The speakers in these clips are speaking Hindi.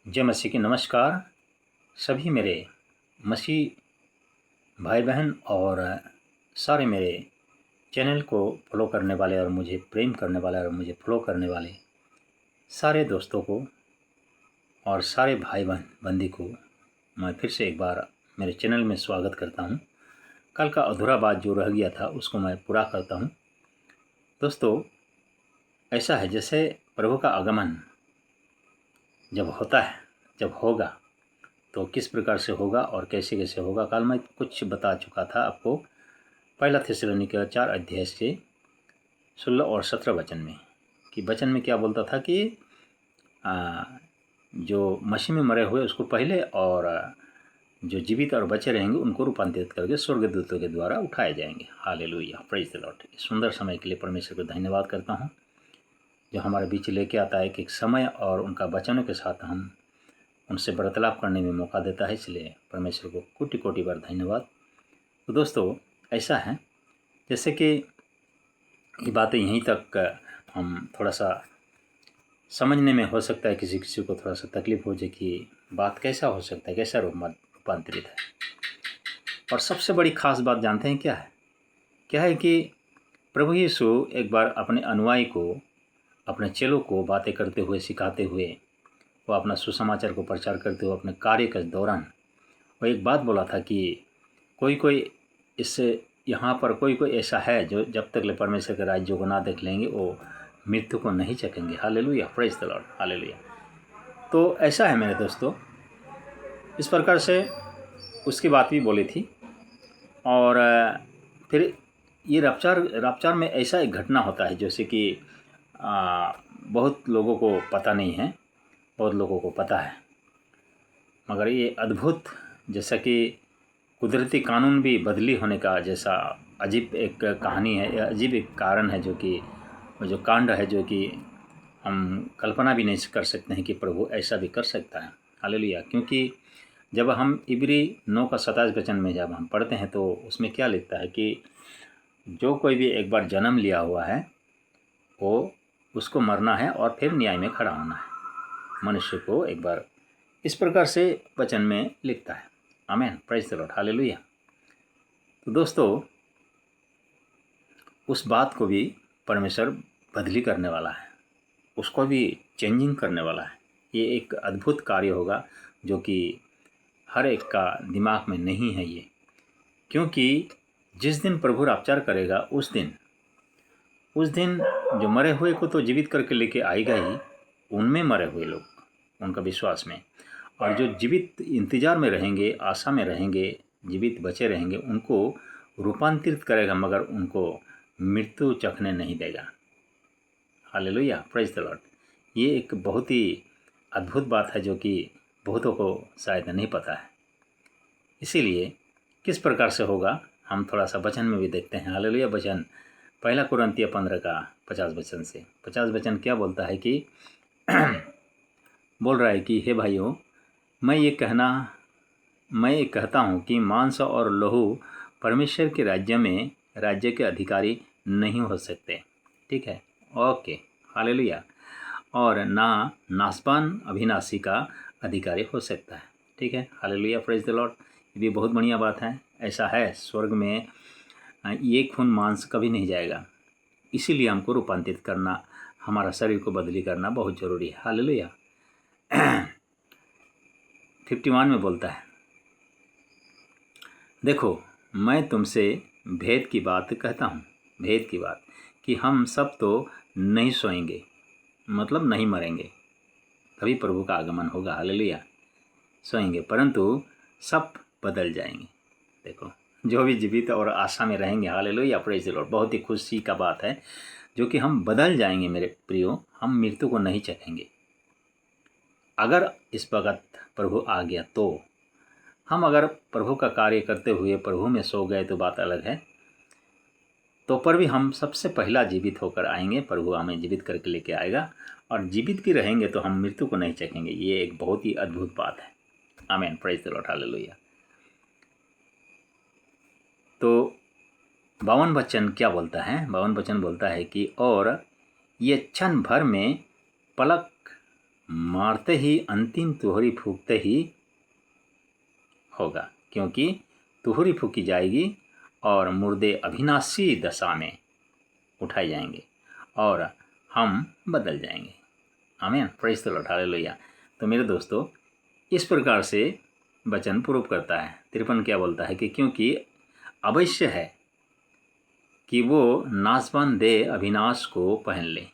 जय मसीह की नमस्कार सभी मेरे मसीह भाई बहन और सारे मेरे चैनल को फॉलो करने वाले और मुझे प्रेम करने वाले और मुझे फॉलो करने वाले सारे दोस्तों को और सारे भाई बहन बंदी को मैं फिर से एक बार मेरे चैनल में स्वागत करता हूं। कल का अधूरा बात जो रह गया था उसको मैं पूरा करता हूं। दोस्तों, ऐसा है जैसे प्रभु का आगमन जब होता है, जब होगा तो किस प्रकार से होगा और कैसे कैसे होगा। कल मैं कुछ बता चुका था आपको पहला थिस्सलुनीके 4 अध्याय से 16 और 17 वचन में कि वचन में क्या बोलता था कि जो मसीह में मरे हुए उसको पहले और जो जीवित और बचे रहेंगे उनको रूपांतरित करके स्वर्गदूतों के द्वारा उठाए जाएंगे। Hallelujah, praise the Lord. सुंदर समय के लिए परमेश्वर को धन्यवाद करता हूँ जो हमारे बीच लेके आता है कि एक समय और उनका वचनों के साथ हम उनसे वार्तालाप करने में मौका देता है, इसलिए परमेश्वर को कोटि कोटि बार धन्यवाद। तो दोस्तों, ऐसा है जैसे कि ये बातें यहीं तक हम थोड़ा सा समझने में हो सकता है किसी किसी को थोड़ा सा तकलीफ हो जाए कि बात कैसा हो सकता है, कैसा रूपांतरित है। और सबसे बड़ी खास बात जानते हैं क्या है कि प्रभु यीशु एक बार अपने अनुयायी को, अपने चेलों को बातें करते हुए, सिखाते हुए, वो अपना सुसमाचार को प्रचार करते हुए अपने कार्य के दौरान वो एक बात बोला था कि कोई इससे यहाँ पर कोई ऐसा है जो जब तक ले परमेश्वर के राज्य को ना देख लेंगे वो मृत्यु को नहीं चखेंगे। Hallelujah, praise the Lord, hallelujah. तो ऐसा है मेरे दोस्तों, इस प्रकार से उसकी बात भी बोली थी। और फिर ये रफ्तार में ऐसा एक घटना होता है जैसे कि बहुत लोगों को पता नहीं है, बहुत लोगों को पता है, मगर ये अद्भुत जैसा कि कुदरती कानून भी बदली होने का जैसा अजीब एक कहानी है, अजीब एक कारण है, जो कि जो कांड है जो कि हम कल्पना भी नहीं कर सकते हैं कि प्रभु ऐसा भी कर सकता है। हालेलुया। क्योंकि जब हम इब्री 9 का 27 वचन में जब हम पढ़ते हैं तो उसमें क्या लिखता है कि जो कोई भी एक बार जन्म लिया हुआ है वो उसको मरना है और फिर न्याय में खड़ा होना है। मनुष्य को एक बार इस प्रकार से वचन में लिखता है। आमीन, प्रेज द लॉर्ड, हालेलुया। तो दोस्तों, उस बात को भी परमेश्वर बदली करने वाला है, उसको भी चेंजिंग करने वाला है। ये एक अद्भुत कार्य होगा जो कि हर एक का दिमाग में नहीं है ये। क्योंकि जिस दिन प्रभु रापचार करेगा उस दिन जो मरे हुए को तो जीवित करके लेके आएगा ही, उनमें मरे हुए लोग, उनका विश्वास में, और जो जीवित इंतजार में रहेंगे, आशा में रहेंगे, जीवित बचे रहेंगे, उनको रूपांतरित करेगा मगर उनको मृत्यु चखने नहीं देगा। Hallelujah, praise the Lord. ये एक बहुत ही अद्भुत बात है जो कि बहुतों को शायद नहीं पता है। इसीलिए किस प्रकार से होगा हम थोड़ा सा वचन में भी देखते हैं। हालेलुया। वचन पहला कुरिन्थिय 15 का 50 वचन से 50 वचन क्या बोलता है कि बोल रहा है कि हे भाइयों, मैं ये कहता हूँ कि मांस और लहू परमेश्वर के राज्य के अधिकारी नहीं हो सकते। ठीक है, ओके, हालेलुया। और ना नासपान अविनाशी का अधिकारी हो सकता है। ठीक है, हालेलुया, प्रेज द लॉर्ड। ये भी बहुत बढ़िया बात है। ऐसा है, स्वर्ग में ये खून मांस कभी नहीं जाएगा। इसीलिए हमको रूपांतरित करना, हमारा शरीर को बदली करना बहुत ज़रूरी है। हालेलुया। 51 में बोलता है, देखो मैं तुमसे भेद की बात कहता हूँ, भेद की बात कि हम सब तो नहीं सोएंगे, मतलब नहीं मरेंगे, तभी प्रभु का आगमन होगा। हालेलुया। सोएंगे परंतु सब बदल जाएंगे। देखो, जो भी जीवित और आशा में रहेंगे, हालेलुया, प्रेज द लॉर्ड, बहुत ही खुशी का बात है जो कि हम बदल जाएंगे मेरे प्रियो, हम मृत्यु को नहीं चखेंगे। अगर इस वक्त प्रभु आ गया तो हम अगर प्रभु का कार्य करते हुए प्रभु में सो गए तो बात अलग है, तो पर भी हम सबसे पहला जीवित होकर आएंगे। प्रभु हमें जीवित करके लेके आएगा और जीवित भी रहेंगे तो हम मृत्यु को नहीं चखेंगे। ये एक बहुत ही अद्भुत बात है। आमीन, प्रेज द लॉर्ड, हालेलुया। तो 52 वचन क्या बोलता है? 52 वचन बोलता है कि और ये क्षण भर में पलक मारते ही अंतिम तुहरी फूकते ही होगा, क्योंकि तुहरी फूकी जाएगी और मुर्दे अविनाशी दशा में उठाए जाएंगे और हम बदल जाएंगे। आमीन, प्रेज़ द लॉर्ड, हालेलुया। तो मेरे दोस्तों, इस प्रकार से वचन प्रूव करता है। 53 क्या बोलता है कि क्योंकि अवश्य है कि वो नाशवान देह अविनाश को पहन ले।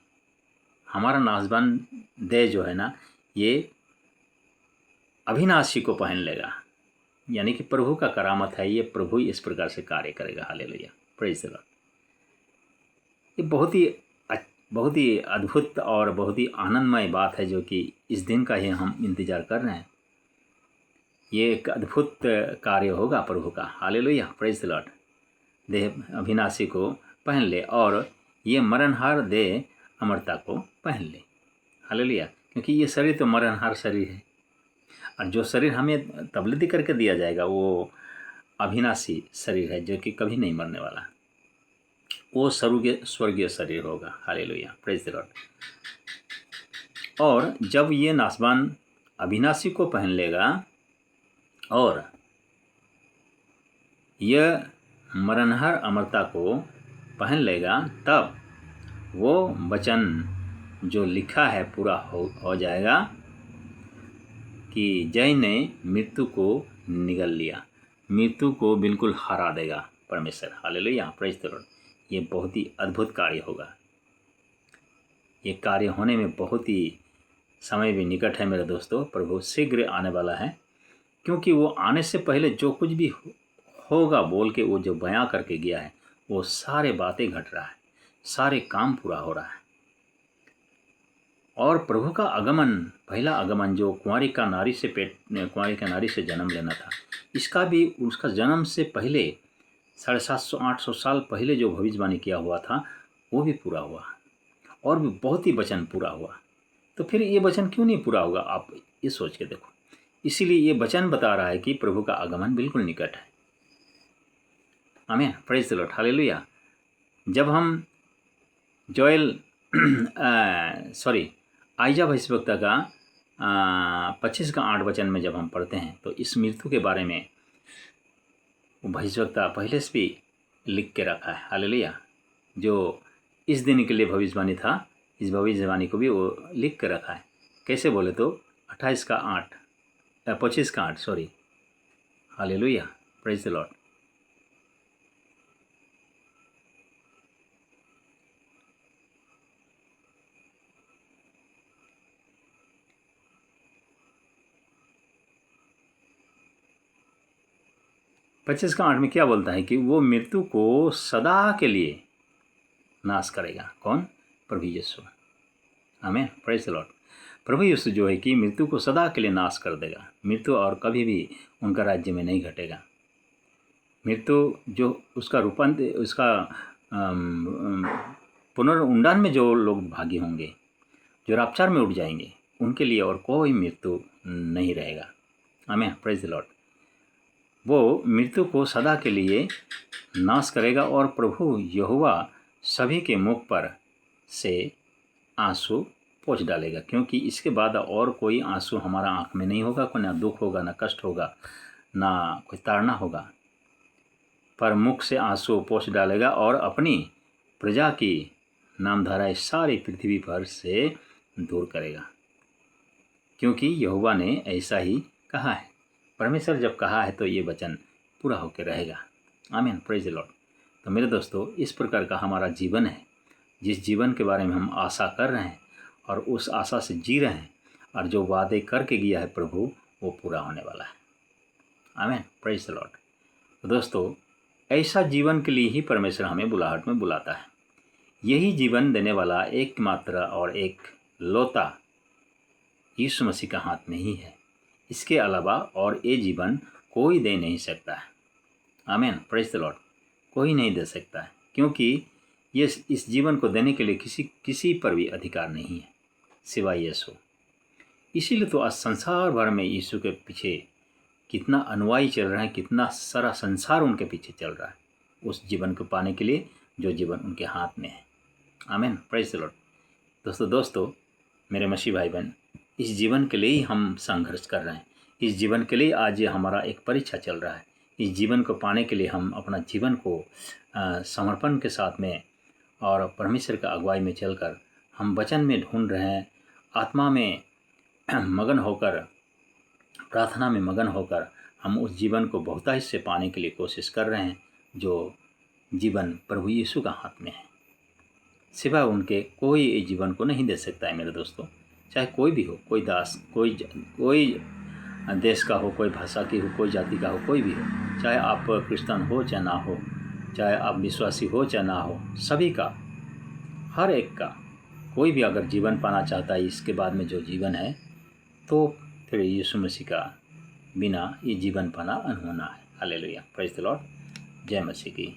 हमारा नाशवान देह जो है ना, ये अविनाशी को पहन लेगा, यानी कि प्रभु का करामत है। ये प्रभु इस प्रकार से कार्य करेगा। Hallelujah, praise the Lord. ये बहुत ही अद्भुत और बहुत ही आनंदमय बात है, जो कि इस दिन का ही हम इंतजार कर रहे हैं। ये एक अद्भुत कार्य होगा प्रभु का। Hallelujah, praise the Lord. देह अविनाशी को पहन ले और ये मरणहार देह अमरता को पहन ले। हालेलुया, क्योंकि ये शरीर तो मरणहार शरीर है, और जो शरीर हमें तबलीदी करके दिया जाएगा वो अविनाशी शरीर है, जो कि कभी नहीं मरने वाला। वो स्वर्गीय शरीर होगा। Hallelujah, praise the Lord. और जब ये नाशवान अविनाशी को पहन लेगा और यह मरणहार अमरता को पहन लेगा, तब वो वचन जो लिखा है पूरा हो जाएगा कि जय ने मृत्यु को निगल लिया। मृत्यु को बिल्कुल हरा देगा परमेश्वर। Hallelujah, praise the Lord. ये बहुत ही अद्भुत कार्य होगा। ये कार्य होने में बहुत ही समय भी निकट है मेरे दोस्तों। प्रभु शीघ्र आने वाला है, क्योंकि वो आने से पहले जो कुछ भी होगा बोल के वो जो बयां करके गया है, वो सारे बातें घट रहा है, सारे काम पूरा हो रहा है। और प्रभु का आगमन, पहला आगमन जो कुंवारी का नारी से जन्म लेना था, इसका भी उसका जन्म से पहले 750-800 साल पहले जो भविष्यवाणी किया हुआ था वो भी पूरा हुआ, और भी बहुत ही वचन पूरा हुआ। तो फिर ये वचन क्यों नहीं पूरा होगा, आप ये सोच के देखो। इसीलिए ये वचन बता रहा है कि प्रभु का आगमन बिल्कुल निकट है। आमीन, प्रेज़ द लॉर्ड, हालेलुया। जब हम जोएल आइजा भविष्यवक्ता का 25 का 8 वचन में जब हम पढ़ते हैं, तो इस मृत्यु के बारे में भविष्यवक्ता पहले से भी लिख के रखा है। हालेलुया, जो इस दिन के लिए भविष्यवाणी था, इस भविष्यवाणी को भी वो लिख के रखा है। कैसे बोले तो 25 का 8 sorry. Hallelujah, praise the Lord. पच्चीस का 8 में क्या बोलता है कि वो मृत्यु को सदा के लिए नाश करेगा। कौन? प्रभु यीशु। आमीन, प्रेज़ द लॉर्ड। प्रभु यीशु जो है कि मृत्यु को सदा के लिए नाश कर देगा। मृत्यु और कभी भी उनका राज्य में नहीं घटेगा। मृत्यु जो उसका पुनरुंडान में जो लोग भागी होंगे, जो रापचार में उठ जाएंगे, उनके लिए और कोई मृत्यु नहीं रहेगा। आमीन, प्रेज़ द लॉर्ड। वो मृत्यु को सदा के लिए नाश करेगा और प्रभु यहोवा सभी के मुख पर से आंसू पोंछ डालेगा, क्योंकि इसके बाद और कोई आंसू हमारा आंख में नहीं होगा। कोई ना दुख होगा, ना कष्ट होगा, ना कोई ताड़ना होगा, पर मुख से आंसू पोंछ डालेगा और अपनी प्रजा की नामधारा सारी पृथ्वी पर से दूर करेगा, क्योंकि यहोवा ने ऐसा ही कहा है। परमेश्वर जब कहा है तो ये वचन पूरा होकर रहेगा। आमीन, प्रेज़ द लॉर्ड। तो मेरे दोस्तों, इस प्रकार का हमारा जीवन है, जिस जीवन के बारे में हम आशा कर रहे हैं और उस आशा से जी रहे हैं, और जो वादे करके गया है प्रभु, वो पूरा होने वाला है। आमीन, प्रेज़ द लॉर्ड। तो दोस्तों, ऐसा जीवन के लिए ही परमेश्वर हमें बुलाहट में बुलाता है। यही जीवन देने वाला एकमात्र और एक लौता यीशु मसीह का हाथ में ही है। इसके अलावा और ये जीवन कोई दे नहीं सकता है। आमीन, प्रेज़ द लॉर्ड। कोई नहीं दे सकता है, क्योंकि ये इस जीवन को देने के लिए किसी पर भी अधिकार नहीं है सिवाय यीशु। इसीलिए तो आज संसार भर में यीशु के पीछे कितना अनुयायी चल रहा है, कितना सारा संसार उनके पीछे चल रहा है, उस जीवन को पाने के लिए जो जीवन उनके हाथ में है। आमीन, प्रेज़ द लॉर्ड। दोस्तों, मेरे मसीह भाई बहन, इस जीवन के लिए ही हम संघर्ष कर रहे हैं। इस जीवन के लिए आज ये हमारा एक परीक्षा चल रहा है। इस जीवन को पाने के लिए हम अपना जीवन को समर्पण के साथ में और परमेश्वर की अगुवाई में चलकर हम वचन में ढूंढ रहे हैं, आत्मा में मगन होकर, प्रार्थना में मगन होकर हम उस जीवन को बहुतायत से पाने के लिए कोशिश कर रहे हैं जो जीवन प्रभु यीशु का हाथ में है। सिवा उनके कोई इस जीवन को नहीं दे सकता है मेरे दोस्तों। चाहे कोई भी हो, कोई दास, कोई देश का हो, कोई भाषा की हो, कोई जाति का हो, कोई भी हो, चाहे आप क्रिश्चियन हो चाहे ना हो, चाहे आप विश्वासी हो चाहे ना हो, सभी का, हर एक का, कोई भी अगर जीवन पाना चाहता है इसके बाद में जो जीवन है, तो फिर यीशु मसीह का बिना ये जीवन पाना अनहोना है। Hallelujah, praise the Lord. जय मसीह की।